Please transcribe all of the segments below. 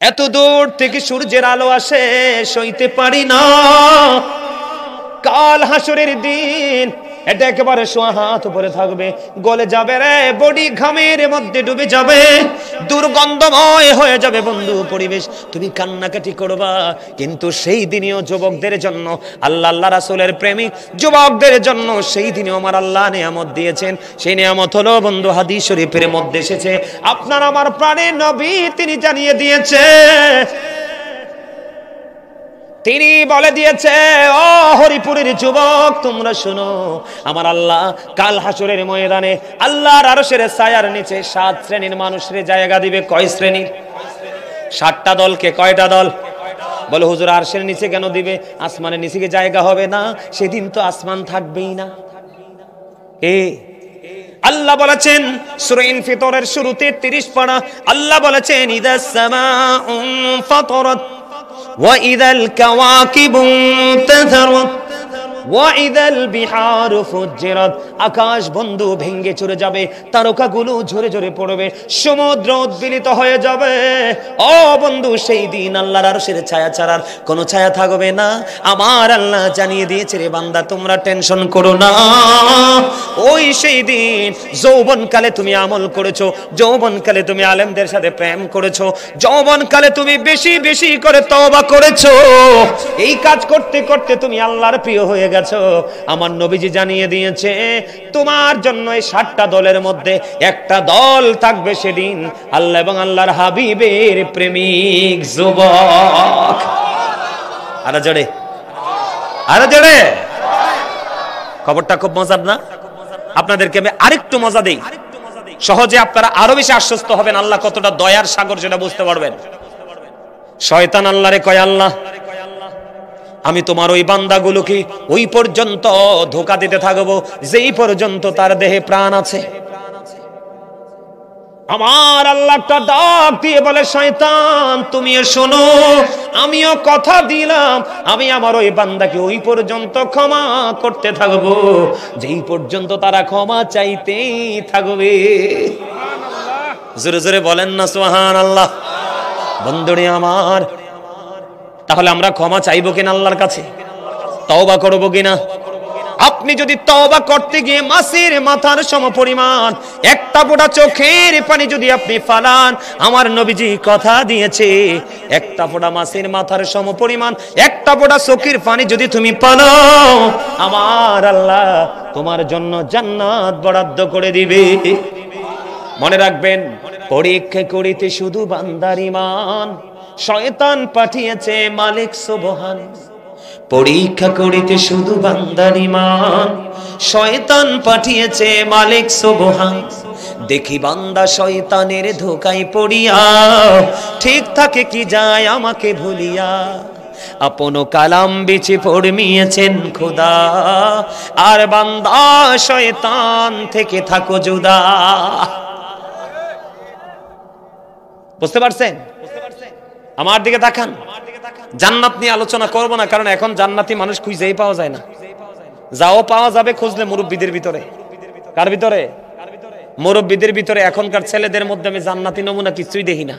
এত দূর থেকে সূর্যের আলো আসে, সইতে পারি না। কাল হাসরের দিন এটা একেবারে সোয়া হাত উপরে থাকবে, গলে যাবে রে, বডি ঘামের মধ্যে ডুবে যাবে, দুর্গন্ধময় হয়ে যাবে বন্ধু পরিবেশ। তুমি কান্নাকাটি করবা, কিন্তু সেই দিনেও যুবকদের জন্য, আল্লাহ আল্লাহ রাসূলের প্রেমিক যুবকদের জন্য সেই দিনেও আমার আল্লাহ নিয়ামত দিয়েছেন। সেই নিয়ামত হলো বন্ধু হাদিস শরীফের মধ্যে এসেছে, আপনার আমার প্রাণের নবী তিনি জানিয়ে দিয়েছে, তিনি বলে দিয়েছে, ও হরিপুরের যুবক তোমরা শুনো, আমার আল্লাহ কাল হাসরের ময়দানে আল্লাহর আরশের ছায়ার নিচে 7 শ্রেণীর মানুষের জায়গা দিবে। কয় শ্রেণীর? 7টা দলকে। কয়টা দল? বলে হুজুর আরশের নিচে কেন দিবে? আসমানের নিচে কি জায়গা হবে না? সেদিন তো আসমান থাকবেই না। আল্লাহ বলেছেন সূরা ইনফিতরের শুরুতে 30 পারা, আল্লাহ বলেছেন ইদাস সামাউ ফাতারাত وَإِذَا الْكَوَاكِبُ انتَثَرَتْ وَإِذَا الْبِحَارُ فُجِّرَتْ। আকাশ বন্ধু ভেঙে চুরে যাবে, তারকাগুলো ঝরে ঝরে পড়বে, সমুদ্র উদ্বেলিত হয়ে যাবে। ও বন্ধু সেই দিন আল্লাহর আরশের ছায়া ছাড়ার কোনো ছায়া থাকবে না। আমার আল্লাহ জানিয়ে দিয়েছে রে বান্দা, তোমরা টেনশন করো না। ওই সেই দিন যৌবনকালে তুমি আমল করেছো, যৌবনকালে তুমি আলেমদের সাথে প্রেম করেছো, যৌবনকালে তুমি বেশি বেশি করে তওবা করেছো, এই কাজ করতে করতে তুমি আল্লাহর প্রিয় হয়ে গেছো। আমার নবীজি জানিয়ে দিয়েছে তোমার জন্য এই 7টা দলের মধ্যে একটা দল থাকবে সেদিন আল্লাহ এবং আল্লাহর হাবিবের প্রেমিক যুবক। আরে জোরে, আরে জোরে। খবরটা খুব মজার না? আপনাদেরকে আমি আরেকটু মজা দেই, সহজে আপনারা আরো বেশি আশ্বস্ত হবেন আল্লাহ কতটা দয়ার সাগর সেটা বুঝতে পারবেন। শয়তান আল্লাহরে কয়, আল্লাহ আমি তোমার ওই বান্দাগুলোকে ওই পর্যন্ত ধোঁকা দিতে থাকবো যেই পর্যন্ত তার দেহে প্রাণ আছে। আমার আল্লাহ একটা ডাক দিয়ে বলে, শয়তান তুমিও শোনো, আমিও কথা দিলাম, আমি আমার ওই বান্দাকে ওই পর্যন্ত ক্ষমা করতে থাকবো যেই পর্যন্ত তারা ক্ষমা চাইতেই থাকবে। জোরে জোরে বলেন না সুবহানাল্লাহ। বন্ধুরে আমার, তাহলে আমরা ক্ষমা চাইবো কিনা আল্লাহর কাছে? তওবা করবো কিনা? আপনি যদি তওবা করতে গিয়ে মাছের মাথার সমপরিমাণ একটা ফোঁটা চোখের পানি যদি আপনি ফালান, আমার নবীজি কথা দিয়েছে একটা ফোঁটা মাছের মাথার সমপরিমাণ একটা ফোঁটা চোখের পানি যদি তুমি পালাও, আমার আল্লাহ তোমার জন্য জান্নাত বরাদ্দ করে দিবে। মনে রাখবেন, পরীক্ষা করিতে শুধু বান্দার ঈমান শয়তান পাঠিয়েছে মালিক সুবহান। পরীক্ষা করিতে শুধু বান্দার ঈমান শয়তান পাঠিয়েছে মালিক সুবহান। দেখি বান্দা শয়তানের ধোঁকায় পড়িয়া ঠিক থাকে কি যায় আমাকে ভুলিয়া, আপন কালাম বিচে ফরমিয়েছেন খোদা, আর বান্দা শয়তান থেকে থাকো জুদা। বুঝতে পারছেন? আমার দিকে তাকান। জান্নাত নিয়ে আলোচনা করব না, কারণ এখন জান্নাতি মানুষ খুঁজেই পাওয়া যায় না। যাও পাওয়া যাবে খুঁজলে মুরব্বীদের ভিতরে। কার ভিতরে? মুরব্বীদের ভিতরে। এখনকার ছেলেদের মধ্যে আমি জান্নাতি নমুনা কিছুই দেখি না।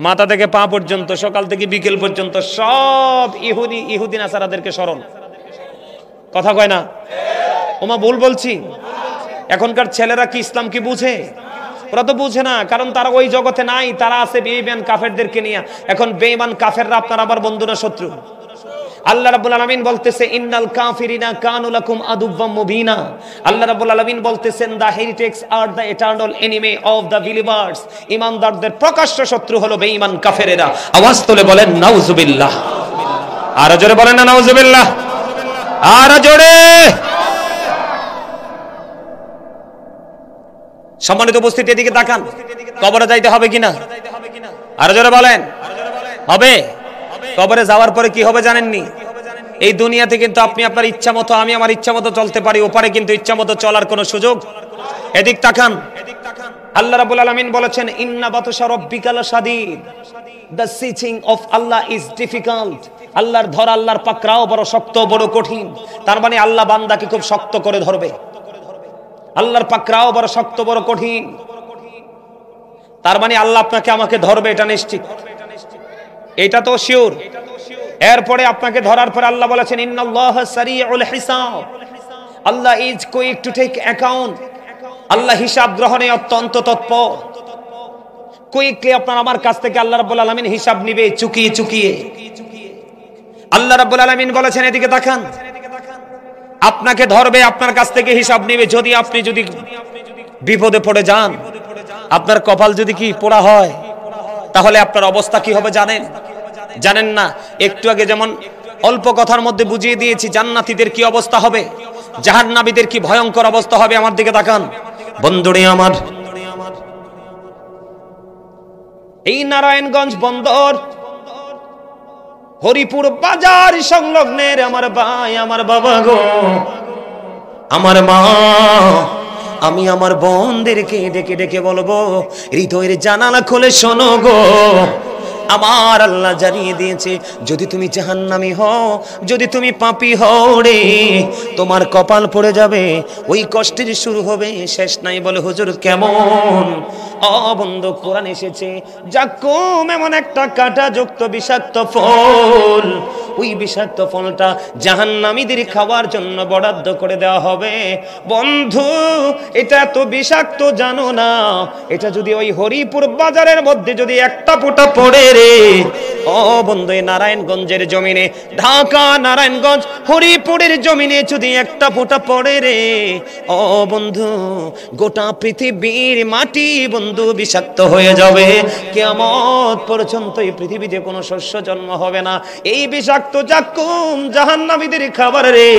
মাথা থেকে পা পর্যন্ত, সকাল থেকে বিকেল পর্যন্ত সব ইহুদি নাসারাদেরকে স্মরণ। কথা কয় না? ওমা ভুল বলছি? এখনকার ছেলেরা কি ইসলাম কি বুঝে? ওরা তো বুঝে না, কারণ তারা ওই জগতে নাই। তারা আছে বেঈমান কাফেরদেরকে নিয়ে। এখন বেঈমান কাফেররা আপনার আবার বন্ধু না শত্রু? আল্লাহ রাব্বুল আলামিন বলতেছে ইন্নাল কাফিরিনা কানু লাকুম আদুওয়াম মুবিনা। আল্লাহ রাব্বুল আলামিন বলতেছেন দা হেরিটেক্স আর the eternal enemy of the believers. ঈমানদারদের প্রকাশ্য শত্রু হলো বেঈমান কাফেরেরা। আওয়াজ তুলে বলেন নাউজুবিল্লাহ। আর জোরে বলেন না নাউজুবিল্লাহ। আর জোরে। সম্মানিত উপস্থিতি, এদিকে তাকান। কবরে যাইতে হবে কিনা? আর জোরে বলেন হবে। কবরে যাওয়ার পরে কি হবে জানেননি? এই দুনিয়াতে কিন্তু আপনি আপনার ইচ্ছা মতো, আমি আমার ইচ্ছা মতো চলতে পারি, ওপারে কিন্তু ইচ্ছা মতো চলার কোনো সুযোগ। এদিক তাকান। আল্লাহ রাব্বুল আলামিন বলেছেন ইন্না বাতশা রাব্বিকা লাশাদীদ, the seizing of Allah is difficult. আল্লাহর ধরা, আল্লাহর পাকড়াও বড় শক্ত, বড় কঠিন। তার মানে আল্লাহ বান্দাকে খুব শক্ত করে ধরবে। আল্লাহর পাকড়াও বড় শক্ত, বড় কঠিন। তার মানে আল্লাহ আপনাকে আমাকে ধরবে, এটা নিশ্চিত। এটা তো শিওর। এরপরে আপনাকে ধরার পরে আল্লাহ বলেছেন ইন্নাল্লাহ সারিউল হিসাব, Allah is quick to take account, আল্লাহ হিসাব গ্রহণে অত্যন্ত তৎপর। কুইকলি আপনার আমার কাছ থেকে আল্লাহ রাব্বুল আলামিন হিসাব নিবে চুকিয়ে চুকিয়ে। আল্লাহ রাব্বুল আলামিন বলেছেন এদিকে তাকান, আপনাকে ধরবে, আপনার কাছ থেকে হিসাব নিবে। আপনি যদি বিপদে পড়ে যান, আপনার কপাল যদি কি পোড়া হয়, তাহলে আপনার অবস্থা কি হবে জানেন না? একটু আগে যেমন অল্প কথার মধ্যে বুঝিয়ে দিয়েছি জান্নাতীদের কি অবস্থা হবে, জাহান্নামীদের কি ভয়ঙ্কর অবস্থা হবে। আমার দিকে তাকান বন্ধুরে আমার, এই নারায়ণগঞ্জ বন্দর হরিপুর বাজার সংলগ্নের আমার ভাই, আমার বাবা গো, আমার মা, আমি আমার বোনদেরকে ডেকে ডেকে বলবো, হৃদয়ের জানালা খুলে শোনো গো। আমার আল্লাহ জানিয়ে দিয়েছে, যদি তুমি জাহান্নামী হও, যদি তুমি পাপী হও রে, তোমার কপাল পড়ে যাবে। ওই কষ্টের শুরু হবে, শেষ নাই। বলে হুজুর কেমন? বন্ধু, কোরআন এসেছে জাক্কুম এমন একটা কাঁটাযুক্ত বিষাক্ত ফল, ওই বিষাক্ত ফলটা জাহান্নামীদের খাওয়ার জন্য বরাদ্দ করে দেওয়া হবে। বন্ধু, এটা এত বিষাক্ত জানো না? এটা যদি ওই হরিপুর বাজারের মধ্যে যদি একটা ফোঁটা পড়ে রে, বন্ধু, এই নারায়ণগঞ্জের জমিনে, ঢাকা নারায়ণগঞ্জ হরিপুরের জমিনে যদি একটা ফোঁটা পড়ে রে, বন্ধু, গোটা পৃথিবীর মাটি বন্ধু বিষাক্ত হয়ে যাবে। কিয়ামত পর্যন্ত এই পৃথিবীতে কোনো শস্য জন্ম হবে না। এই বিষাক্ত জাক্কুম জাহান্নামীদের খাবার রে,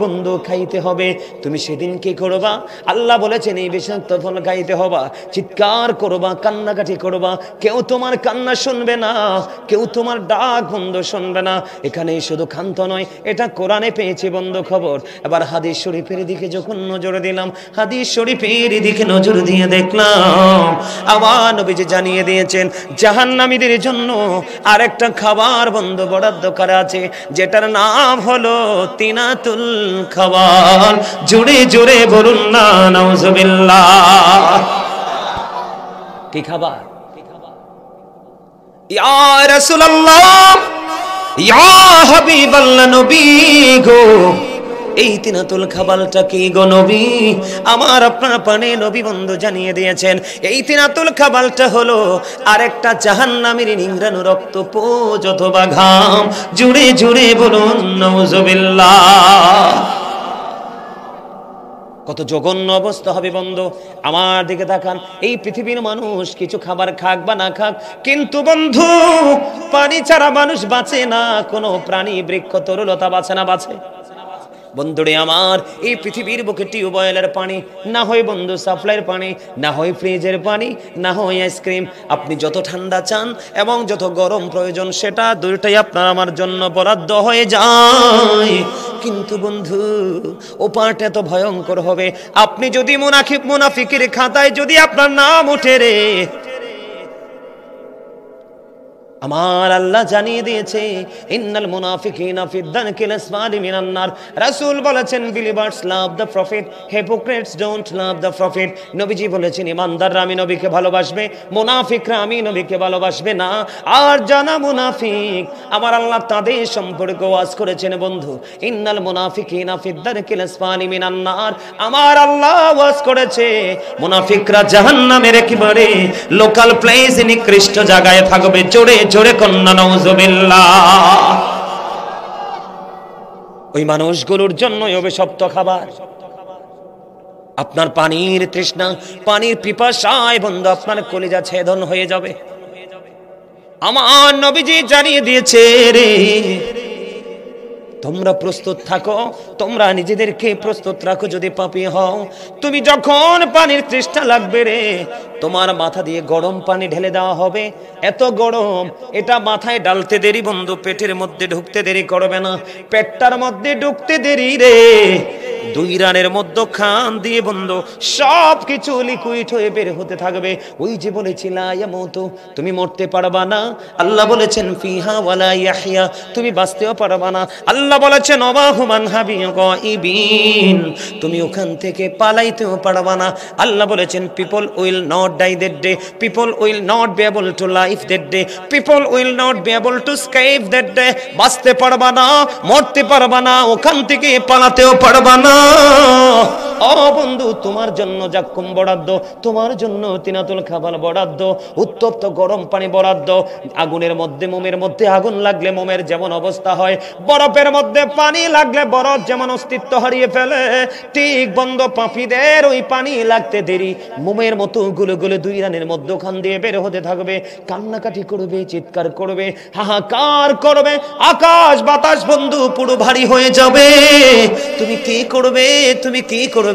বন্ধু, খাইতে হবে। তুমি সেদিন কি করবা? আল্লাহ বলেছেন এই বিষাক্ত ফল খাইতে হবা, চিৎকার করবা, কান্নাকাটি করবা। কেউ তোমার কান্না শুনবে না, কেউ তোমার ডাক বন্ধু শুনবে না। এখানে শুধু ক্ষান্ত নয়, এটা কোরআনে পেয়েছি বন্ধু খবর। এবার হাদিস শরীফের দিকে যখন নজর দিলাম, হাদিস শরীফের দিকে নজর দিয়ে দেখলাম আমার নবীজি জানিয়ে দিয়েছেন জাহান্নামীদের জন্য আরেকটা খাবার বন্ধু বরাদ্দ করা আছে, যেটার নাম হলো তিনাতুল খাবার। জোরে জোরে বলুন না নাউজুবিল্লাহ। কি খাবার? ইয়া রাসূলুল্লাহ, ইয়া হাবিবাল্লাহ, নবী গো, এই তিনাতুল খাবারটা কি গো নবী? আমার আপনার পানে নবী বন্ধু জানিয়ে দিয়েছেন এই তিনাতুল খাবারটা হলো আরেকটা জাহান্নামীর নিংড়ানো রক্ত পোজ অথবা ঘাম। জুড়ে জুড়ে বলুন নাউজুবিল্লাহ। কত জঘন্য অবস্থা হবে বন্ধু। আমার দিকে তাকান, এই পৃথিবীর মানুষ কিছু খাবার খাক বা না খাক, কিন্তু বন্ধু পানি ছাড়া মানুষ বাঁচে না। কোনো প্রাণী, বৃক্ষ, তরুলতা বাঁচে না, বাঁচে? বন্ধুরে আমার, এই পৃথিবীর বুকে টিউবওয়েলের পানি না হয় বন্ধু সাপ্লাইয়ের পানি, না হয় ফ্রিজের পানি, না হয় আইসক্রিম, আপনি যত ঠান্ডা চান এবং যত গরম প্রয়োজন সেটা দুইটাই আপনার আমার জন্য বরাদ্দ হয়ে যায়। কিন্তু বন্ধু ও পাটা এত ভয়ঙ্কর হবে, আপনি যদি মুনাফিকের খাতায় যদি আপনার নাম ওঠে রে, আমার আল্লাহ জানিয়ে দিয়েছে ইন্নাল মুনাফিকিনা ফি দারকিল আসফালি মিনান নার। রাসূল বলেছেন believers love the prophet, hypocrites don't love the prophet. নবীজি বলেছেন ইমানদাররা আমি নবীকে ভালোবাসবে, মুনাফিকরা আমি নবীকে ভালোবাসবে না। আর জানা মুনাফিক, আমার আল্লাহ তাদের সম্পর্কে ওয়াজ করেছেন বন্ধু ইন্নাল মুনাফিকিনা ফি দারকিল আসফালি মিনান নার। আমার আল্লাহ ওয়াজ করেছে মুনাফিকরা জাহান্নামের একেবারে লোকাল প্লেস, নিকৃষ্ট জায়গায় থাকবে। জোরে জোরে কন্না নাউজুবিল্লাহ। ওই মানুষগুলোর জন্যই অভিশপ্ত খাবার। আপনার পানির তৃষ্ণা, পানির পিপাসায় বন্ধু আপনার কলিজা ছেদন হয়ে যাবে। আমার নবীজি জানিয়ে দিয়েছে রে, তোমরা প্রস্তুত থাকো, তোমরা নিজেদেরকে প্রস্তুত রাখো। যদি পাপী হও, তুমি যখন পানির তৃষ্ণা লাগবে রে, তোমার মাথা দিয়ে গরম পানি ঢেলে দেওয়া হবে। এত গরম, এটা মাথায় ডালতে দেরি বন্ধু পেটের মধ্যে ঢুকতে দেরি করবে না। পেটটার মধ্যে ঢুকতে দেরি রে, দুই রানের মধ্যখান দিয়ে বন্ধু সব কিছু লিকুইড হয়ে বের হতে থাকবে। ওই যে বলেছিলা ইয়ামুতু, তুমি মরতে পারবা না। আল্লাহ বলেছেন ফিহা ওয়ালা ইয়াহইয়া, তুমি বাঁচতেও পারবা না। আল্লাহ বলেছেন ওয়াহুমান হাবিগাইবিন, তুমি ওখান থেকে পালাইতেও পারবা না। আল্লাহ বলেছেন people will not die that day, people will not be able to live that day, people will not be able to escape that day. বাঁচতে পারবা না, মরতে পারবা না, ওখান থেকে পালাতেও পারবা না। ও বন্ধু, তোমার জন্য জাক্কুম বরাদ্দ, তোমার জন্য তিনাতুল খাবার বরাদ্দ, উত্তপ্ত গরম পানি বরাদ্দ। আগুনের মধ্যে, মোমের মধ্যে আগুন লাগলে মোমের যেমন অবস্থা হয়, বরফের মধ্যে পানি লাগলে বরফ যেমন অস্তিত্ব হারিয়ে ফেলে, ঠিক বন্ধ পাপীদের ওই পানি লাগতে দেরি মোমের মতো গুলো গুলো দুই রানের মধ্যখান দিয়ে বের হতে থাকবে। কান্নাকাটি করবে, চিৎকার করবে, হাহাকার করবে, আকাশ বাতাস বন্ধু পুরো ভারী হয়ে যাবে। তুমি কি করবে? তুমি কি করবে?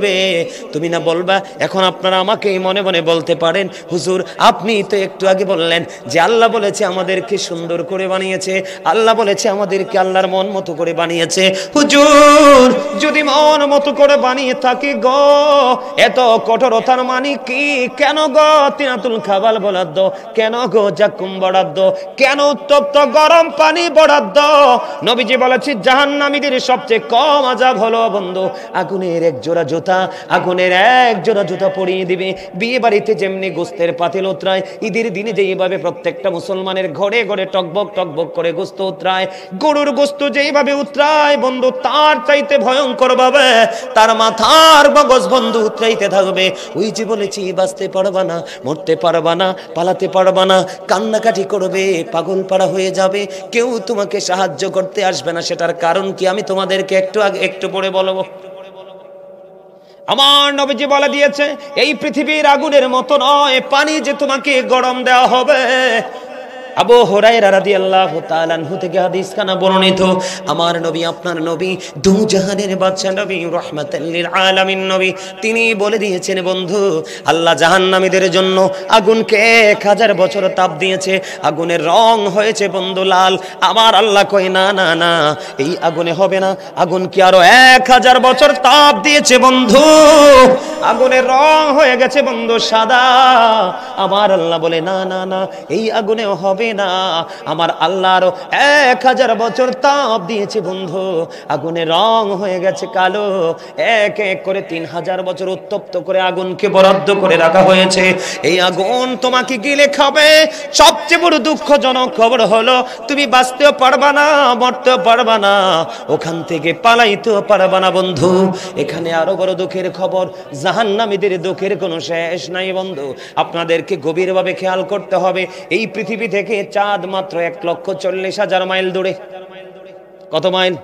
তুমি না বলবা? এখন আপনারা আমাকে মনে মনে বলতে পারেন, হুজুর আপনি তো একটু আগে বললেন যে আল্লাহ বলেছে আমাদেরকে সুন্দর করে বানিয়েছে, আল্লাহ বলেছে আমাদেরকে আল্লাহর মন মতো করে বানিয়েছে। হুজুর যদি মন মতো করে বানিয়ে থাকি গো, এত কঠোরতার মানে কি? কেন গো তিনাতুল খাবাল বরাদ্দ, কেন গো জাক্কুম বরাদ্দ, কেন উত্তপ্ত গরম পানি বরাদ্দ? নবীজি বলেছে জাহান্নামীদের সবচেয়ে কম আযাব হলো বন্ধু আগুনের এক জোড়া জুতা, আগুনের এক জোড়া জুতা পরিয়ে দিবে। বিয়ে বাড়িতে যেমনি গোস্তের পাতিল উতরায়, ঈদের দিনে যেইভাবে প্রত্যেকটা মুসলমানের ঘরে ঘরে টকবক টকবক করে গোস্ত উতরায়, গরুর গোস্ত যেইভাবে উতরায় বন্ধু, তার চাইতে ভয়ঙ্কর ভাবে তার মাথার মগজ বন্ধু উতরাইতে থাকবে। ওই যে বলেছি বাঁচতে পারবা না, মরতে পারবা না, পালাতে পারবা না, কান্নাকাটি করবে, পাগল পাড়া হয়ে যাবে, কেউ তোমাকে সাহায্য করতে আসবে না। সেটার কারণ কি আমি তোমাদেরকে একটু পরে বলবো। আমার নবীজি বলে দিয়েছে এই পৃথিবীর আগুনের মতো নয়, পানি যে তোমাকে গরম দেওয়া হবে। আবু হুরায়রা রাদিয়াল্লাহু তাআলা আনহু থেকে হাদিস খানা বর্ণিত, আমার নবী, আপনার নবী, দু জাহানের বাদশা নবী, রাহমাতাল লিল আলামিন নবী, তিনি বলে দিয়েছেন বন্ধু আল্লাহ জাহান্নামীদের জন্য আগুনকে 1000 বছর তাপ দিয়েছে, আগুনের রং হয়েছে বন্ধু লাল। আমার আল্লাহ কয় না না না, এই আগুনে হবে না, আগুন কি আরো 1000 বছর তাপ দিয়েছে বন্ধু, আগুনের রং হয়ে গেছে বন্ধু সাদা। আমার আল্লাহ বলে না না না, এই আগুনেও হবে না, আমার আল্লাহ আরো 1000 বছর তাপ দিয়েছে বন্ধু, আগুনের রং হয়ে গেছে কালো। এক এক করে 3000 বছর উত্তপ্ত করে আগুনকে বরাদ্দ করে রাখা হয়েছে। এই আগুন তোমাকে গিলে খাবে। সবচেয়ে বড় দুঃখজনক খবর হলো তুমি বাঁচতেও পারবা না, মরতেও পারবা না, ওখান থেকে পালাইতেও পারবা না বন্ধু। এখানে আরো বড় দুঃখের খবর, জাহান্নামীদের দুঃখের কোনো শেষ নাই বন্ধু। আপনাদেরকে গভীরভাবে খেয়াল করতে হবে, এই পৃথিবী থেকে চাঁদ মাত্র 1,40,000 মাইল দূরে। কত মাইল?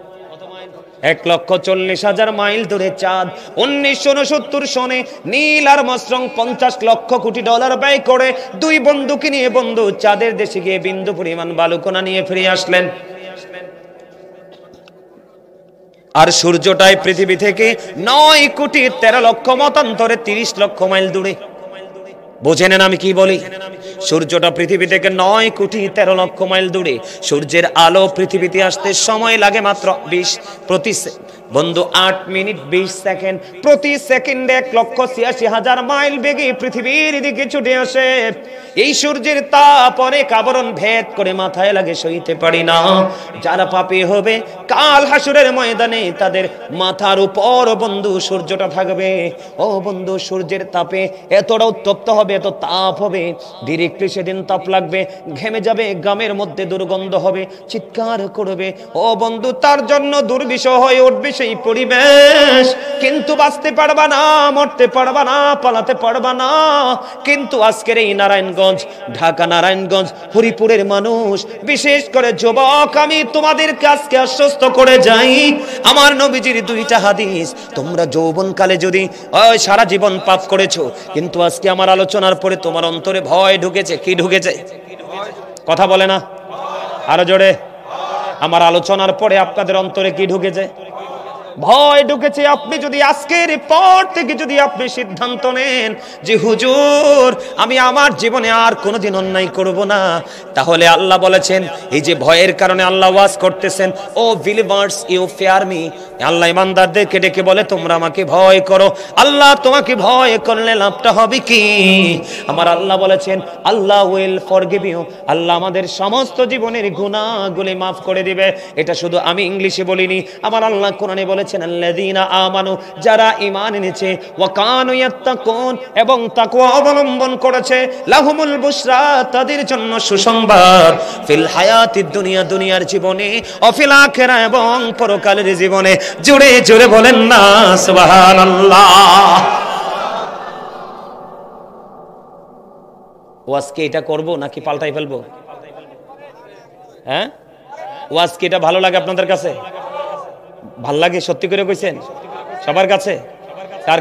1,40,000 মাইল দূরে চাঁদ। 1969 সনে Neil Armstrong 50 lakh crore dollar ব্যয় করে 2 বন্ধুকে নিয়ে বন্ধু চাঁদের দেশে গিয়ে বিন্দু পরিমাণ বালুকণা নিয়ে ফিরে আসলেন। আর সূর্যটাই পৃথিবী থেকে 9,13,00,000 মতান্তরে 30 লক্ষ মাইল দূরে। বোঝেন আমি কি বলি? সূর্যটা পৃথিবী থেকে 9,13,00,000 মাইল দূরে। সূর্যের আলো পৃথিবীতে আসতে সময় লাগে মাত্র 8 মিনিট 20 সেকেন্ড। প্রতি সেকেন্ডে 1,86,000 মাইল বেগে পৃথিবীর দিকে ছুটে আসে। এই সূর্যের তাপ অনেক আবরণ ভেদ করে মাথায় লাগে, সইতে পারি না। যারা পাপী হবে কাল হাসরের ময়দানে তাদের মাথার উপর বন্ধু সূর্যটা থাকবে। ও বন্ধু, সূর্যের তাপে এতটা উত্তপ্ত হবে, এত তাপ হবে, ডিরেক্টলি সেদিন তাপ লাগবে, ঘেমে যাবে, গ্রামের মধ্যে দুর্গন্ধ হবে, চিৎকার করবে। ও বন্ধু, তার জন্য দুর্বিষহ হয়ে উঠবে সেই পরিবেশ। কিন্তু বাঁচতে পারবা না, মরতে পারবা না, পালাতে পারবা না। কিন্তু আজকের এই নারায়ণগঞ্জ, ঢাকা নারায়ণগঞ্জ, হরিপুরের মানুষ, বিশেষ করে যুবক, আমি তোমাদেরকে আজকে আশ্বস্ত করে যাই, আমার নবীজির 2টা হাদিস, তোমরা যৌবনকালে যদি সারা জীবন পাপ করেছো, কিন্তু আজকে আমার আলোচনার পরে তোমার অন্তরে ভয় ঢুকেছে। কি ঢুকেছে? কথা বলে না, আরো জোরে। আমার আলোচনার পরে আপনাদের অন্তরে কি ঢুকেছে? ভয় ঢুকেছে। আপনি যদি আজকের পর থেকে যদি আপনি সিদ্ধান্ত নেন যে হুজুর আমি আমার জীবনে আর কোনোদিন অন্যায় করব না, তাহলে আল্লাহ বলেছেন, এই যে ভয়ের কারণে আল্লাহ ওয়াজ করতেছেন, O believers you fear me, আল্লাহ ইমানদারদেরকে ডেকে বলে তোমরা আমাকে ভয় করো। আল্লাহ তোমাকে ভয় করলে লাভটা হবে কি? আমার আল্লাহ বলেছেন আল্লাহ উইল ফরগিভ ইউ, আল্লাহ আমাদের সমস্ত জীবনের গুনাহগুলি মাফ করে দিবে। এটা শুধু আমি ইংলিশে বলিনি, আমার আল্লাহ কোরআনে বলেছেন আল্লাযীনা আমানু, যারা ঈমান এনেছে, ওয়া কানু ইয়াত্তাকুন, এবং তাকওয়া অবলম্বন করেছে, লাহুমুল বুশরা, তাদের জন্য সুসংবাদ, ফিল হায়াতিদ দুনিয়া, দুনিয়ার জীবনে, ও ফিল আখিরা, এবং পরকালের জীবনে। জোরে জোরে বলেন না সুবহানাল্লাহ। ওয়াজকে এটা করব নাকি পাল্টাই ফেলবো? হ্যাঁ, ওয়াজকে এটা ভালো লাগে আপনাদের কাছে? ভাল লাগে? সত্যি করে কইছেন? সবার কাছে? কার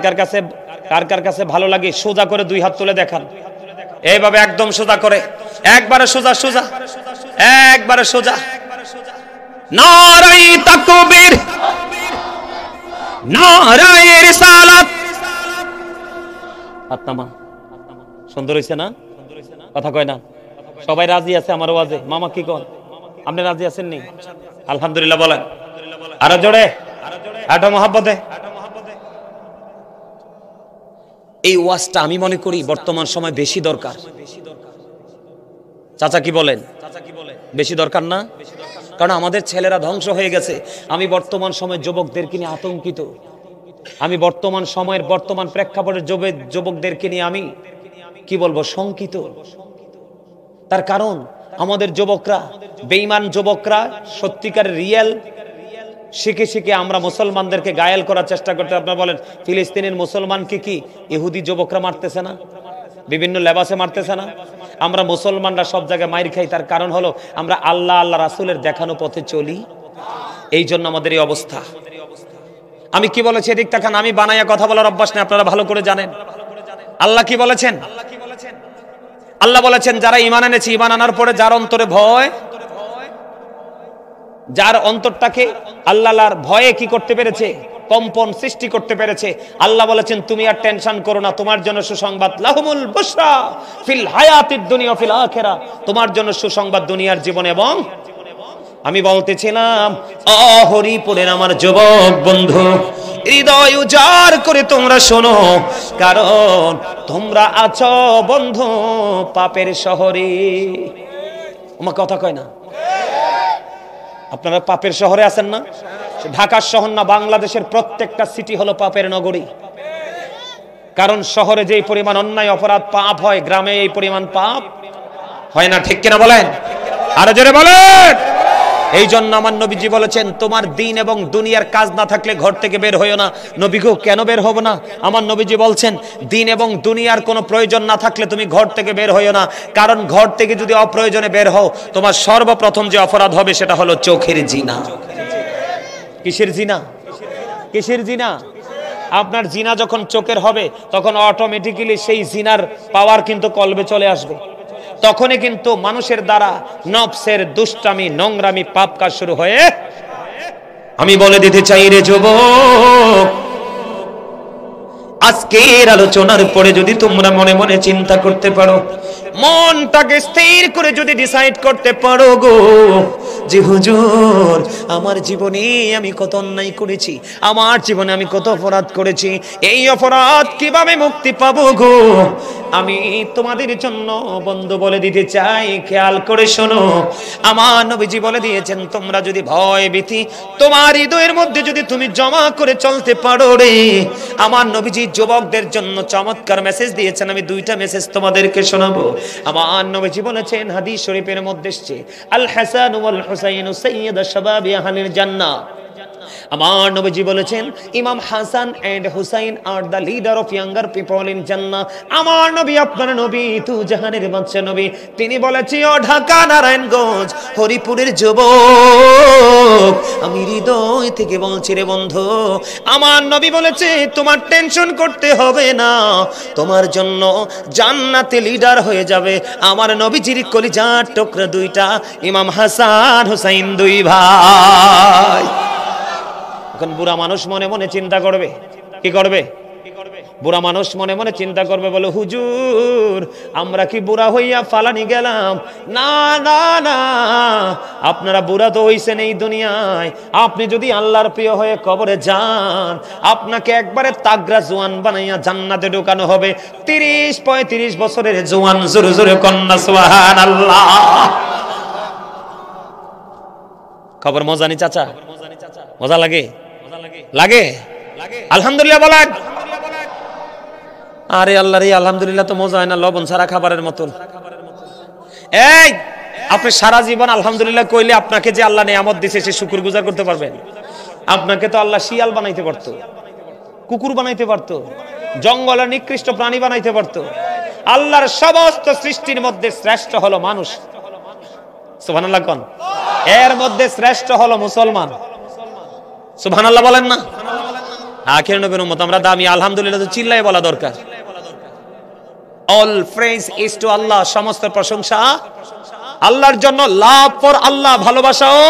কার কাছে ভালো লাগে? সোজা করে দুই হাত তুলে দেখান। এইভাবে একদম সোজা করে, একবারে সোজা সোজা, একবারে সোজা। নারায়ে তাকবীর, নারায়ে রিসালাত। আত্মা সুন্দর হইছে না? কথা কয় না? সবাই রাজি আছে আমার ওয়াজে? মামা কি কন? আপনি রাজি আছেন নি? আলহামদুলিল্লাহ বলেন। আরো জোরে, আরো মহব্বতে। এই ওয়াজটা আমি মনে করি বর্তমান সময় বেশি দরকার। চাচা কি বলেন? বেশি দরকার না? কারণ আমাদের ছেলেরা ধ্বংস হয়ে গেছে। আমি বর্তমান সময়ের যুবকদেরকে নিয়ে আতঙ্কিত। আমি বর্তমান সময়ের বর্তমান প্রেক্ষাপটের যুবকদেরকে নিয়ে আমি কি বলবো, শঙ্কিত। তার কারণ আমাদের যুবকরা, বেঈমান যুবকরা, সত্যিকার রিয়েল শিখে শিখে আমরা মুসলমানদেরকে গায়েল করার চেষ্টা করতে। আপনারা বলেন ফিলিস্তিনের মুসলমানকে কি ইহুদি যুবকরা মারতেছে না? বিভিন্ন লেবাসে মারতেছে না? আমরা মুসলমানরা সব জায়গায় মাইর খাই। তার কারণ হলো আমরা আল্লাহ আল্লাহ রাসূলের দেখানো পথে চলি, এই জন্য আমাদের এই অবস্থা। আমি কি বলেছি এদিক তাকান, আমি বানাইয়া কথা বলার অভ্যাস নেই, আপনারা ভালো করে জানেন। আল্লাহ কি বলেছেন? আল্লাহ বলেছেন যারা ঈমান এনেছে, ঈমান আনার পরে যার অন্তরে ভয়, যার অন্তরটাকে আল্লাহর ভয়ে কি করতে পেরেছে, কম্পন সৃষ্টি করতে পেরেছে, আল্লাহ বলেছেন তুমি আর টেনশন করো না, তোমার জন্য সুসংবাদ, লাহুমুল বুশরা ফিল হায়াতিদ দুনিয়া ফিল আখিরা, তোমার জন্য সুসংবাদ দুনিয়ার জীবনে এবং। আমি বলতেছিলাম হরিপুরের আমার যুবক বন্ধু, হৃদয় উজাড় করে তোমরা শোনো, কারণ তোমরা আছো বন্ধু পাপের শহরে। আমার কথা কয় না? আপনারা পাপের শহরে আছেন না? ঢাকার শহর না, বাংলাদেশের প্রত্যেকটা সিটি হলো পাপের নগরী। কারণ শহরে যেই পরিমাণ অন্যায় অপরাধ পাপ হয়, গ্রামে এই পরিমাণ পাপ হয় না। ঠিক কিনা বলেন? আরো জোরে বলেন। এই জন্য আমার নবীজি বলেছেন তোমার দিন এবং দুনিয়ার কাজ না থাকলে ঘর থেকে বের হইও না। নবী গো কেন বের হব না? আমার নবীজি বলছেন দিন এবং দুনিয়ার কোনো প্রয়োজন না থাকলে তুমি ঘর থেকে বের হইও না, কারণ ঘর থেকে যদি অপ্রয়োজনে বের হও, তোমার সর্বপ্রথম যে অপরাধ হবে সেটা হলো চোখের জিনা। কিসের জিনা? কিসের জিনা? আপনার জিনা যখন চোখের হবে তখন অটোমেটিক্যালি সেই জিনার পাওয়ার কিন্তু কলবে চলে আসবে। তখনই কিন্তু মানুষের দ্বারা নফসের দুষ্টামি, নোংরামি, পাপ কাজ শুরু হয়ে। আমি বলে দিতে চাই রে যুবক, আজকের আলোচনার পরে যদি তোমরা মনে মনে চিন্তা করতে পারো, মনটাকে স্থির করে যদি ডিসাইড করতে পারো গো যে হুজুর আমার জীবনে আমি কত অন্যায় করেছি, আমার জীবনে আমি কত অপরাধ করেছি, এই অপরাধ কিভাবে মুক্তি পাবো গো, আমি তোমাদের জন্য বন্ধু বলে দিতে চাই, খেয়াল করে শোনো। আমার নবীজি বলে দিয়েছেন তোমরা যদি ভয় ভীতি তোমার হৃদয়ের মধ্যে যদি তুমি জমা করে চলতে পারো রে, আমার নবীজি যুবকদের জন্য চমৎকার মেসেজ দিয়েছেন। আমি দুইটা মেসেজ তোমাদেরকে শোনাবো। আমার নবীজি বলেছেন, হাদিস শরীফের মধ্যে এসেছে, আল হাসান ওয়াল হুসাইন সাইয়্যিদু শাবাবি আহলিল জান্নাহ। আমার নবীজি বলেছেন ইমাম Hasan and Husain are the leader of younger people in জান্নাহ। আমার নবী, আপনার নবী, তু জাহানের বাদশা নবী, তিনি বলেছে ও ঢাকা, নারায়ণগঞ্জ, হরিপুরের যুবক, আমি হৃদয় থেকে বলছি রে বন্ধু, আমার নবী বলেছে তোমার টেনশন করতে হবে না, তোমার জন্য জান্নাতে লিডার হয়ে যাবে আমার নবীজির কলিজার টুকরা দুইটা, ইমাম হাসান হুসাইন, দুই ভাই। এখন বুড়া মানুষ মনে মনে চিন্তা করবে, কি করবে? বুড়া মানুষ মনে মনে চিন্তা করবে, বলে হুজুর আমরা কি বুড়া হইয়া ফালানি গেলাম? না না না, আপনারা বুড়া তো হইছেন এই দুনিয়ায়। আপনি যদি আল্লাহর প্রিয় হয়ে কবরে যান, আপনাকে একবারে তাগড়া জোয়ান বানাইয়া জান্নাতে ঢোকানো হবে। 30-35 বছরের জোয়ান, জোরে জোরে কন্যা সুবহানাল্লাহ। খবর মজা নি চাচা? মজা লাগে? লাগে? আলহামদুলিল্লাহ বলেন। আরে আল্লাহ রে, আলহামদুলিল্লাহ তো মজা হয় না, লবণ ছাড়া খাবারের মতন। এই আপনি সারা জীবন আলহামদুলিল্লাহ কইলে আপনাকে যে আল্লাহ নিয়ামত দিয়েছে সে শুকরগুজার করতে পারবেন? আপনাকে তো আল্লাহ শিয়াল বানাইতে পারতো, কুকুর বানাইতে পারতো, জঙ্গলের নিকৃষ্ট প্রাণী বানাইতে পারতো। আল্লাহর সমস্ত সৃষ্টির মধ্যে শ্রেষ্ঠ হলো মানুষ। সুবহানাল্লাহ কোন? এর মধ্যে শ্রেষ্ঠ হলো মুসলমান। সুবহানাল্লাহ বলেন না? আখির নবীর উম্মত আমরা দামি, আলহামদুলিল্লাহ তো চিল্লায় বলা দরকার। অল প্রেজ ইজ টু আল্লাহ, সমস্ত প্রশংসা আল্লাহর জন্য। লাভ ফর আল্লাহ, ভালোবাসাও,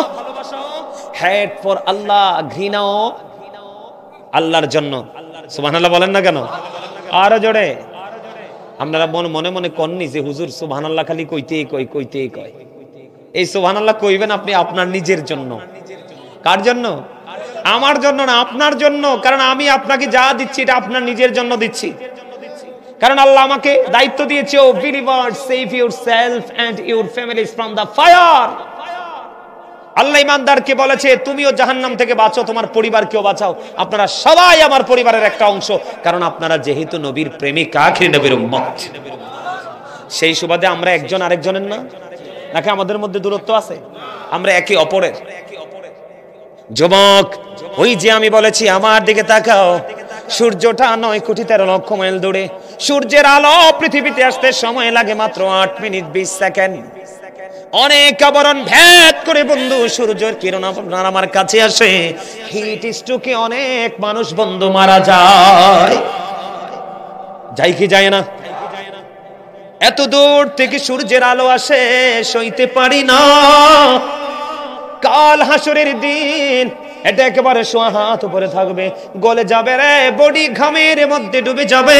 হেট ফর আল্লাহ, ঘৃণাও আল্লাহর জন্য। সুবহানাল্লাহ বলেন না কেন? আরো জোরে। আপনারা মনে মনে কননি যে হুজুর সুবহানাল্লাহ খালি কইতেই কয়। এই সুবহানাল্লাহ কইবেন আপনি আপনার নিজের জন্য। কার জন্য? আমার জন্য না, আপনার জন্য। কারণ আমি আপনাকে যা দিচ্ছি এটা আপনার নিজের জন্য দিচ্ছি। কারণ আল্লাহ আমাকে দায়িত্ব দিয়েছে, O believers save yourself and your families from the fire. আল্লাহ ইমানদারকে বলেছে তুমিও জাহান্নাম থেকে বাঁচো, তোমার পরিবারকেও বাঁচাও। আপনারা সবাই আমার পরিবারের একটা অংশ, কারণ আপনারা যেহেতু নবীর প্রেমিক, আখির নবীর উম্মত। সেই সুবাদে আমরা একজন আরেকজনের না, নাকি আমাদের মধ্যে দূরত্ব আছে? আমরা একে অপরের। যুবক, ওই যে আমি বলেছি আমার দিকে তাকাও, সূর্যটা 9,13,00,000 মাইল দূরে। সূর্যের আলো পৃথিবীতে আসতে সময় লাগে মাত্র 8 মিনিট 20 সেকেন্ড। অনেক আবরণ ভেদ করে বন্ধু সূর্যের কিরণ আমার কাছে আসে। হিট স্ট্রোকে অনেক মানুষ বন্ধু মারা যায়। যাই কি যায় না? এত দূর থেকে সূর্যের আলো আসে, সইতে পারি না। কাল হাসরের দিন এটা একেবারে সোয়া হাত উপরে থাকবে, গলে যাবে রে, বডি ঘামের মধ্যে ডুবে যাবে,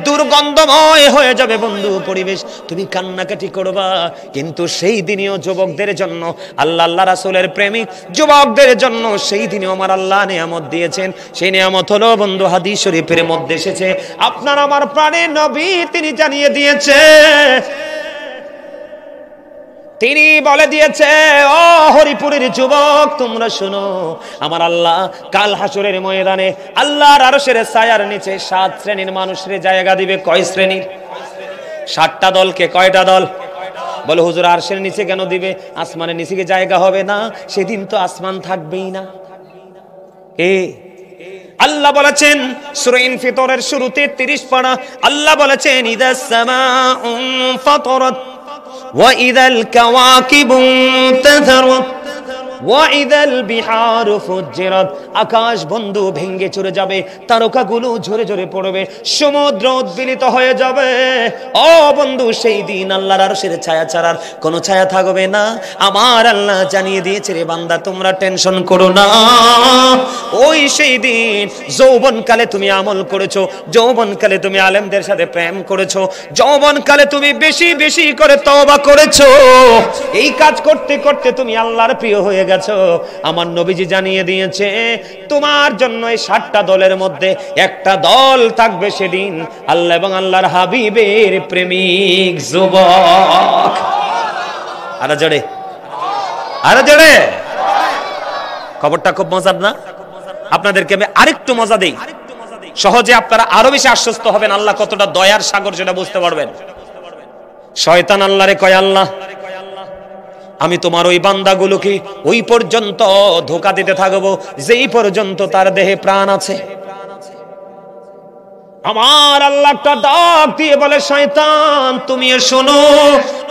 দুর্গন্ধময় হয়ে যাবে বন্ধু পরিবেশ। তুমি কান্নাকাটি করবা, কিন্তু সেই দিনেও যুবকদের জন্য, আল্লাহ রাসূলের প্রেমিক যুবকদের জন্য সেই দিনেও আমার আল্লাহ নিয়ামত দিয়েছেন। সেই নিয়ামত হলো বন্ধু হাদিস শরীফের মধ্যে এসেছে, আপনার আমার প্রাণের নবী তিনি জানিয়ে দিয়েছে, তিনি বলে দিয়েছে, ও হরিপুরের যুবক তোমরা শোনো, আমার আল্লাহ কাল হাসরের ময়দানে আল্লাহর আরশের ছায়ার নিচে 7 শ্রেণীর মানুষের জায়গা দিবে। কয় শ্রেণীর? 7টা দলকে। কয়টা দল? বলে হুজুর আরশের নিচে কেন দিবে? আসমানের নিচে কি জায়গা হবে না? সেদিন তো আসমান থাকবেই না। আল্লাহ বলেছেন সূরা ইনফিতরের শুরুতে 30 পারা, আল্লাহ বলেছেন ইদাস সামাউ ফাতারাত وَإِذَا الْكَوَاكِبُ انتَثَرَتْ وَإِذَا الْبِحَارُ فُجِّرَتْ। আকাশ বন্ধু ভেঙে চুরে যাবে, তারকাগুলো ঝরে ঝরে পড়বে, সমুদ্র উদ্বেলিত হয়ে যাবে। ও বন্ধু, সেই দিন আল্লাহর আরশের ছায়া ছাড়ার কোনো ছায়া থাকবে না। আমার আল্লাহ জানিয়ে দিয়েছে, রে বান্দা তোমরা টেনশন করো না। ওই সেই দিন যৌবনকালে তুমি আমল করেছো, যৌবনকালে তুমি আলেমদের সাথে প্রেম করেছো, যৌবনকালে তুমি বেশি বেশি করে তওবা করেছো, এই কাজ করতে করতে তুমি আল্লাহর প্রিয় হয়ে গেছো। আমার নবীজি জানিয়ে দিয়েছে তোমার জন্য এই 7টা দলের মধ্যে একটা দল থাকবে সেদিন আল্লাহ এবং আল্লাহর হাবিবের প্রেমিক যুবক। আরে জোরে, আরে জোরে। খবরটা খুব মজার না? আপনাদেরকে আমি আরেকটু মজা দেই, সহজে আপনারা আরো বেশি আশ্বস্ত হবেন আল্লাহ কতটা দয়ার সাগর সেটা বুঝতে পারবেন। শয়তান আল্লাহরে কয়, আল্লাহ আমি তোমার ওই বান্দাগুলোকে ওই পর্যন্ত ধোঁকা দিতে থাকবো যেই পর্যন্ত তার দেহে প্রাণ আছে। আমার আল্লাহ একটা ডাক দিয়ে বলে, শয়তান তুমিও শোনো,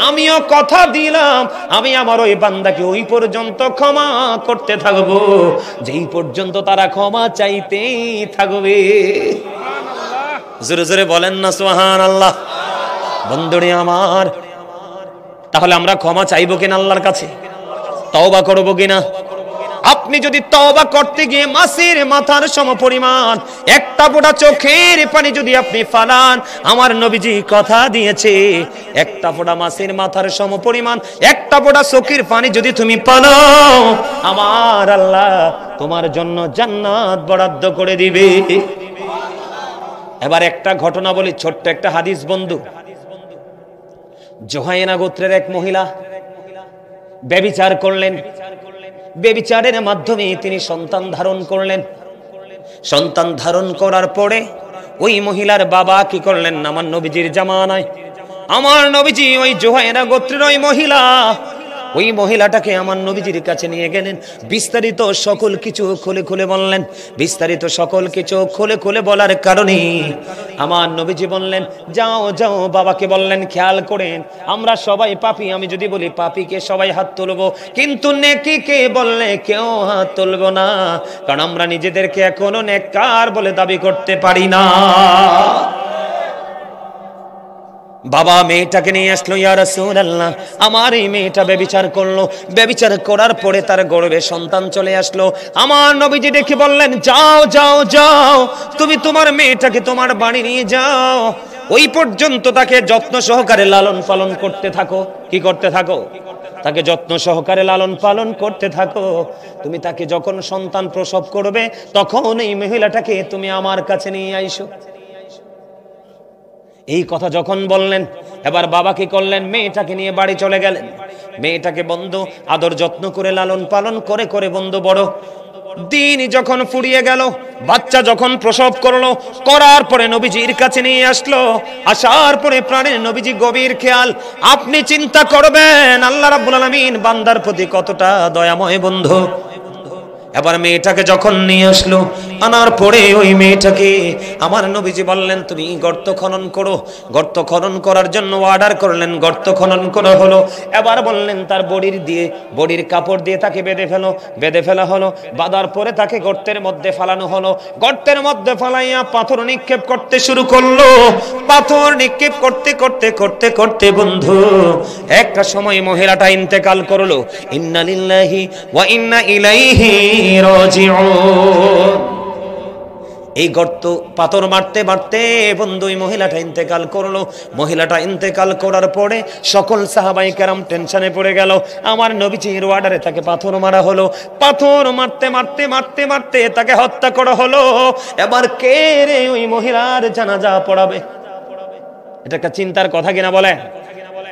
আমিও কথা দিলাম, আমি আমার ওই বান্দাকে ওই পর্যন্ত ক্ষমা করতে থাকবো যেই পর্যন্ত তারা ক্ষমা চাইতেই থাকবে। জোরে জোরে বলেন না সুবহানাল্লাহ। বন্ধুরে আমার, তাহলে আমরা ক্ষমা চাইবো কিনা আল্লাহর কাছে? তওবা করবো কিনা? আপনি যদি তওবা করতে গিয়ে মাছের মাথার সমপরিমাণ একটা ফোঁটা চোখের পানি যদি আপনি ফালান, আমার নবীজি কথা দিয়েছে একটা ফোঁটা মাছের মাথার সমপরিমাণ একটা ফোঁটা চোখের পানি যদি তুমি পালাও, আমার আল্লাহ তোমার জন্য জান্নাত বরাদ্দ করে দিবে। এবার একটা ঘটনা বলি, ছোট্ট একটা হাদিস বন্ধু। জোহাইনা গোত্রের এক মহিলা ব্যভিচার করলেন, ব্যভিচারের মাধ্যমে তিনি সন্তান ধারণ করলেন। সন্তান ধারণ করার পরে ওই মহিলার বাবা কি করলেন, আমার নবীজির জামানায় আমার নবীজি ওই জোহাইনা গোত্রের ওই মহিলাটাকে আমার নবীজির কাছে নিয়ে গেলেন, বিস্তারিত সকল কিছু খুলে খুলে বললেন। বিস্তারিত সকল কিছু খুলে খুলে বলার কারণে আমার নবীজি বললেন, যাও যাও, বাবাকে বললেন খেয়াল করেন আমরা সবাই পাপী, আমি যদি বলি পাপীকে সবাই হাত তুলবো, কিন্তু নেকিকে বললে কেউ হাত তুলবো না, কারণ আমরা নিজেদেরকে এখনো নেককার বলে দাবি করতে পারি না। বাবা মেয়েটাকে নিয়ে আসলো, ইয়া রাসূলুল্লাহ আমার এই মেয়েটা ব্যভিচার করলো, ব্যভিচার করার পরে তার গর্ভে সন্তান চলে আসলো। আমার নবীজি দেখে বললেন, যাও যাও যাও, তুমি তোমার মেয়েটাকে তোমার বাড়ি নিয়ে যাও, ওই পর্যন্ত তাকে যত্ন সহকারে লালন পালন করতে থাকো। কি করতে থাকো? তাকে যত্ন সহকারে লালন পালন করতে থাকো। তুমি তাকে যখন সন্তান প্রসব করবে তখন এই মহিলাটাকে তুমি আমার কাছে নিয়ে আইসো। এই কথা যখন বললেন, এবার বাবা কি করলেন, মেয়েটাকে নিয়ে বাড়ি চলে গেলেন। মেয়েটাকে বন্ধু আদর যত্ন করে লালন পালন করে করে বন্ধু বড় দিন যখন ফুরিয়ে গেল, বাচ্চা যখন প্রসব করলো, করার পরে নবীজির কাছে নিয়ে আসলো। আসার পরে প্রাণের নবীজি গভীর খেয়াল, আপনি চিন্তা করবেন আল্লাহ রাব্বুল আলামিন বান্দার প্রতি কতটা দয়াময় বন্ধু। এবার মেয়েটাকে যখন নিয়ে আসলো, আনার পরে ওই মেয়েটাকে আমার নবীজি বললেন, তুমি গর্ত খনন করো। গর্ত খনন করার জন্য অর্ডার করলেন, গর্ত খনন করা হলো। এবার বললেন তার বডির কাপড় দিয়ে তাকে বেঁধে ফেলা হলো। বাঁধার পরে তাকে গর্তের মধ্যে ফালানো হলো। গর্তের মধ্যে ফালাইয়া পাথর নিক্ষেপ করতে শুরু করলো। পাথর নিক্ষেপ করতে করতে করতে করতে বন্ধু একটা সময় মহিলাটা ইন্তেকাল করলো। ইন্না লিল্লাহি ওয়া ইন্না ইলাইহি রাজিউন। এই গর্ত পাথর মারতে মারতে বন্ধু এই মহিলাটা ইন্তেকাল করলো। মহিলাটা ইন্তেকাল করার পরে সকল সাহাবায়ে কেরাম টেনশনে পড়ে গেল। আমার নবীজির অর্ডারে তাকে পাথর মারা হলো। পাথর মারতে মারতে মারতে মারতে তাকে হত্যা করা হলো। এবার কে রে ওই মহিলার জানাজা পড়াবে? এটা একটা চিন্তার কথা কিনা বলে?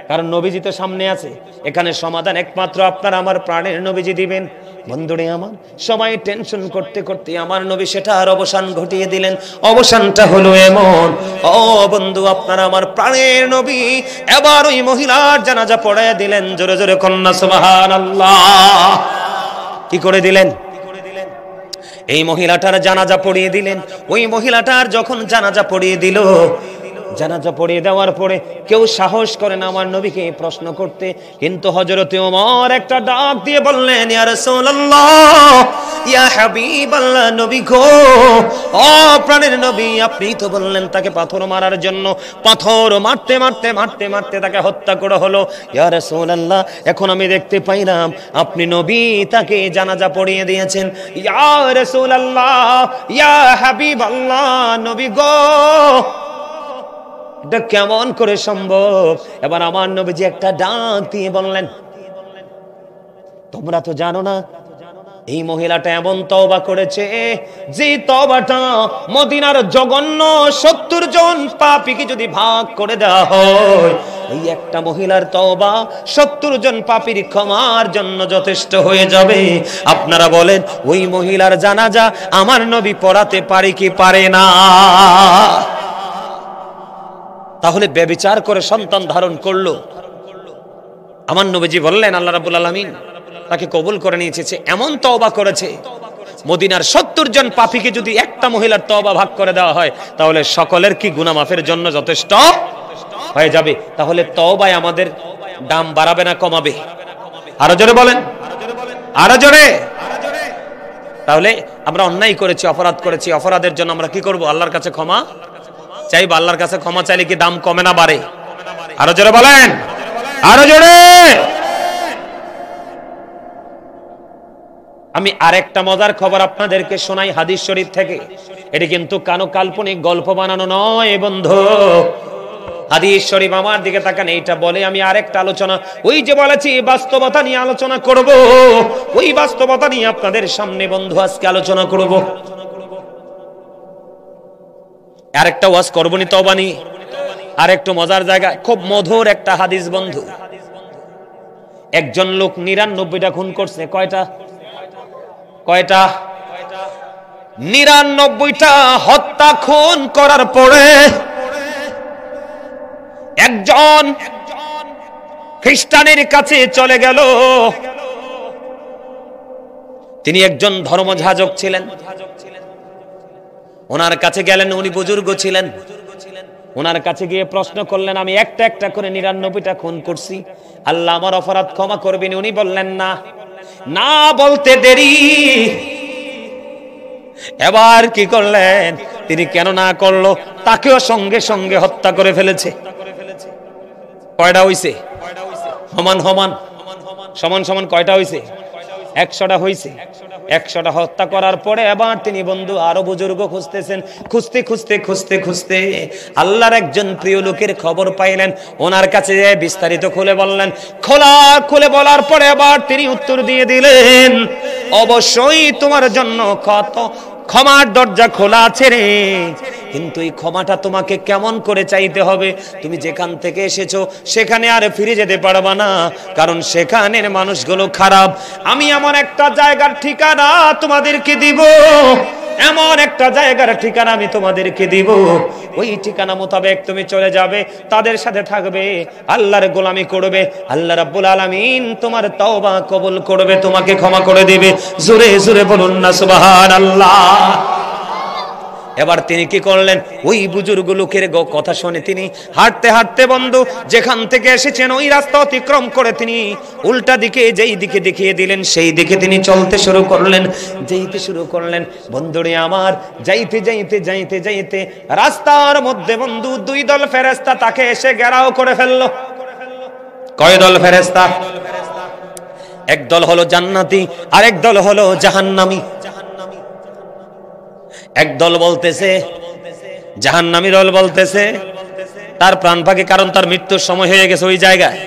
কারণ নবীজি তো সামনে আছে। এখানে সমাধান একমাত্র আপনার আমার প্রাণের নবীজি দিবেন। বন্ধুরে আমার, সবাই টেনশন করতে করতে আমার নবী সেটার অবসান ঘটিয়ে দিলেন। অবসানটা হলো এমন, ও বন্ধু আপনার আমার প্রাণের নবী এবার ওই মহিলার জানাজা পড়াইয়া দিলেন। জোরে জোরে কন্যা সুবহানাল্লাহ। কি করে দিলেন? এই মহিলাটার জানাজা পড়িয়ে দিলেন। ওই মহিলাটার যখন জানাজা পড়িয়ে দিল, জানাজা পড়িয়ে দেওয়ার পরে কেউ সাহস করে না আমার নবীকে প্রশ্ন করতে, কিন্তু হযরতে ওমর একটা ডাক দিয়ে বললেন, ইয়া রাসূলুল্লাহ, ইয়া হাবিবাল্লাহ, নবী গো, ও প্রাণের নবী, আপনি তো বললেন তাকে পাথর মারার জন্য। পাথর মারতে মারতে মারতে মারতে তাকে হত্যা করা হলো। ইয়া রাসূলুল্লাহ, এখন আমি দেখতে পাইলাম আপনি নবী তাকে জানাজা পড়িয়ে দিয়েছেন। ইয়া রাসূলুল্লাহ, ইয়া হাবিবাল্লাহ, নবী গো, এটা কেমন করে সম্ভব? এবার আমার নবীজি একটা ডাক দিয়ে বললেন, তোমরা তো জানো না এই মহিলাটা এমন তওবা করেছে যে তওবাটা মদিনার জঘন্য 70 জন পাপীকে যদি ভাগ করে দেওয়া হয়, এই একটা মহিলার তওবা 70 জন পাপীর ক্ষমার জন্য যথেষ্ট হয়ে যাবে। আপনারা বলেন ওই মহিলার জানাজা আমার নবী পড়াতে পারে কি পারে না? তাহলে ব্যভিচার করে সন্তান ধারণ করলো, আমার নবীজি বললেন আল্লাহ রাব্বুল আলামিন তাকে কবুল করে নিয়েছে। এমন তওবা করেছে, মদিনার 70 জন পাপীকে যদি একটা মহিলার তওবা ভাগ করে দেওয়া হয় তাহলে সকলের কি গুনাহ মাফের জন্য যথেষ্ট হয়ে যাবে। তাহলে তওবায় আমাদের দাম বাড়াবে না কমাবে? আরো জোরে বলেন, আরো জোরে। তাহলে আমরা অন্যায় করেছি, অপরাধ করেছি, অপরাধের জন্য আমরা কি করব? আল্লাহর কাছে ক্ষমা চাইব। আল্লাহর কাছে ক্ষমা চাইলে কি দাম কমে না বাড়ে? আরো জোরে বলেন, আরো জোরে। আমি আরেকটা মজার খবর আপনাদেরকে শোনাই হাদিস শরীফ থেকে। এটি কিন্তু কানো কাল্পনিক গল্প বানানো নয় বন্ধু, হাদিস শরীফ। আমার দিকে তাকান, এইটা বলে আমি আরেকটা আলোচনা, ওই যে বলেছি বাস্তবতা নিয়ে আলোচনা করব, ওই বাস্তবতা নিয়ে আপনাদের সামনে বন্ধু আজকে আলোচনা করব। আরেকটা ওয়াজ করবনি তওবানি, আরেকটু মজার জায়গা, খুব মধুর একটা হাদিস বন্ধু। একজন লোক ৯৯টা খুন করছে। কয়টা? ৯৯টা হত্যা খুন করার পরে একজন খ্রিস্টানের কাছে চলে গেল। তিনি একজন ধর্মযাজক ছিলেন। ওনার কাছে গেলেন, উনি বুজুর্গ ছিলেন। ওনার কাছে গিয়ে প্রশ্ন করলেন, আমি একটা একটা করে ৯৯টা খুন করছি, আল্লাহ আমার অপরাধ ক্ষমা করবেন? উনি বললেন না। না বলতে দেরি, এবার কি করলেন তিনি? কেন না করলো? তাকেও সঙ্গে সঙ্গে হত্যা করে ফেলেছে। কয়টা হইছে? সমান সমান কয়টা হইছে? ১০০টা হইছে। ১০০টা হত্যা করার পরে এবার তিনি বন্ধু আরো বুজুর্গ খুঁজতেছেন। খুঁজতে খুঁজতে খুঁজতে খুঁজতে আল্লাহর একজন প্রিয় লোকের খবর পাইলেন। ওনার কাছে বিস্তারিত খুলে বললেন। খুলে বলার পরে এবার তিনি উত্তর দিয়ে দিলেন, অবশ্যই তোমার জন্য ক্ষমার দরজা খোলা আছে রে, কিন্তু এই ক্ষমাটা তোমাকে কেমন করে চাইতে হবে? তুমি যেখান থেকে এসেছো সেখানে আর ফিরে যেতে পারবা না, কারণ সেখানের মানুষগুলো খারাপ। আমি এমন একটা জায়গার ঠিকানা তোমাদেরকে দিব, এমন একটা জায়গার ঠিকানা আমি তোমাদেরকে দিব, ওই ঠিকানা মোতাবেক তুমি চলে যাবে, তাদের সাথে থাকবে, আল্লাহর গোলামি করবে, আল্লাহ রাব্বুল আলামিন তোমার তওবা কবুল করবে, তোমাকে ক্ষমা করে দিবে। জোরে জোরে বলুন না সুবহানাল্লাহ। এবার তিনি কি করলেন? ওই বুজুর্গ লোকের কথা শুনে তিনি হাঁটতে হাঁটতে বন্ধু যেখান থেকে এসেছেন ওই রাস্তা অতিক্রম করে তিনি উল্টা দিকে যেই দিকে দেখিয়ে দিলেন সেই দিকে তিনি চলতে শুরু করলেন। বন্ধুরে আমার, যাইতে যাইতে যাইতে যাইতে রাস্তার মধ্যে বন্ধু দুই দল ফেরেশতা তাকে এসে ঘেরাও করে ফেললো। কয় দল ফেরেশতা? এক দল হলো জান্নাতি, আরেক দল হলো জাহান্নামী। এক দল বলতেছে, জাহান্নামী দল বলতেছে তার প্রাণ পাখি, কারণ তার মৃত্যুর সময় হয়ে গেছে ওই জায়গায়।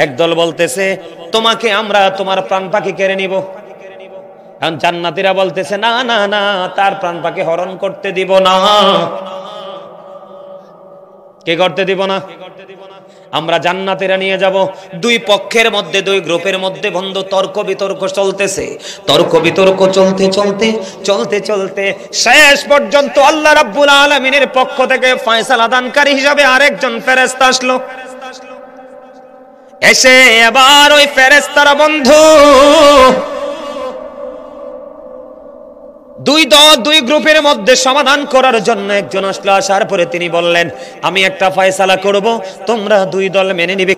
এক দল বলতেছে তোমাকে আমরা তোমার প্রাণ পাখি কেড়ে নিব। কারণ জান্নাতীরা বলতেছে না না না, তার প্রাণ পাখি হরণ করতে দিব না। কে করতে দিব না? আমরা জান্নাতীরা নিয়ে যাব। দুই পক্ষের মধ্যে, দুই গ্রুপের মধ্যে বন্ধু তর্ক বিতর্ক চলতেছে। তর্ক বিতর্ক চলতে চলতে চলতে চলতে শেষ পর্যন্ত আল্লাহ রাব্বুল আলামিনের পক্ষ থেকে ফয়সালা দানকারী হিসাবে আরেকজন ফেরেশতা আসলো। এসে এবার ওই ফেরেশতারা বন্ধু দুই গ্রুপের মধ্যে সমাধান করার জন্য একজন আসলো। আসার পরে তিনি বললেন, আমি একটা ফয়সালা করব, তোমরা দুই দল মেনে নিবে।